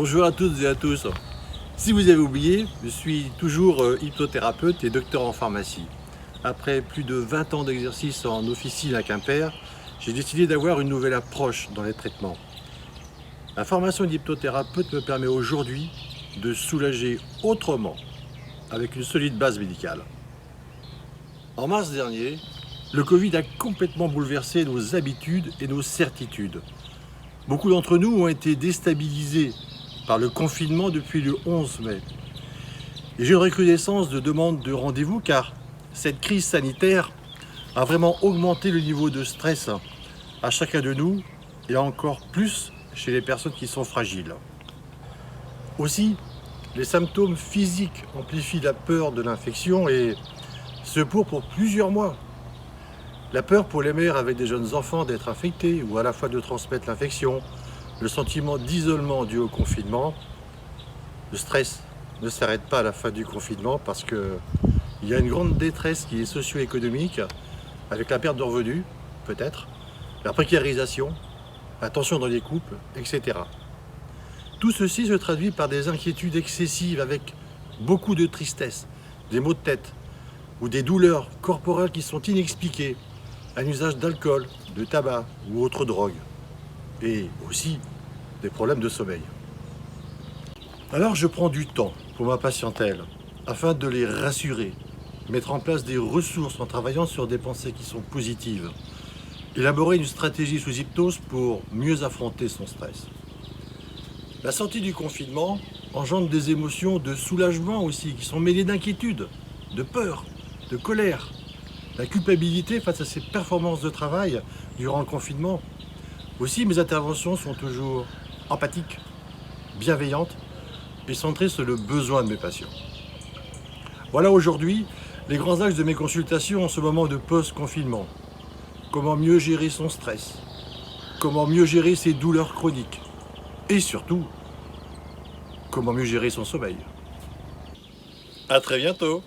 Bonjour à toutes et à tous. Si vous avez oublié, je suis toujours hypnothérapeute et docteur en pharmacie. Après plus de 20 ans d'exercice en officine à Quimper, j'ai décidé d'avoir une nouvelle approche dans les traitements. La formation d'hypnothérapeute me permet aujourd'hui de soulager autrement, avec une solide base médicale. En mars dernier, le Covid a complètement bouleversé nos habitudes et nos certitudes. Beaucoup d'entre nous ont été déstabilisés par le confinement depuis le 11 mai. Et j'ai une recrudescence de demandes de rendez-vous car cette crise sanitaire a vraiment augmenté le niveau de stress à chacun de nous et encore plus chez les personnes qui sont fragiles. Aussi, les symptômes physiques amplifient la peur de l'infection et ce pour plusieurs mois. La peur pour les mères avec des jeunes enfants d'être infectés ou à la fois de transmettre l'infection, le sentiment d'isolement dû au confinement. Le stress ne s'arrête pas à la fin du confinement parce qu'il y a une grande détresse qui est socio-économique avec la perte de revenus, peut-être, la précarisation, la tension dans les couples, etc. Tout ceci se traduit par des inquiétudes excessives avec beaucoup de tristesse, des maux de tête ou des douleurs corporelles qui sont inexpliquées, un usage d'alcool, de tabac ou autre drogue, et aussi des problèmes de sommeil. Alors je prends du temps pour ma patientèle afin de les rassurer, mettre en place des ressources en travaillant sur des pensées qui sont positives, élaborer une stratégie sous hypnose pour mieux affronter son stress. La sortie du confinement engendre des émotions de soulagement aussi qui sont mêlées d'inquiétude, de peur, de colère. La culpabilité face à ces performances de travail durant le confinement. Aussi, mes interventions sont toujours empathiques, bienveillantes et centrées sur le besoin de mes patients. Voilà aujourd'hui les grands axes de mes consultations en ce moment de post-confinement. Comment mieux gérer son stress, comment mieux gérer ses douleurs chroniques et surtout, comment mieux gérer son sommeil. À très bientôt.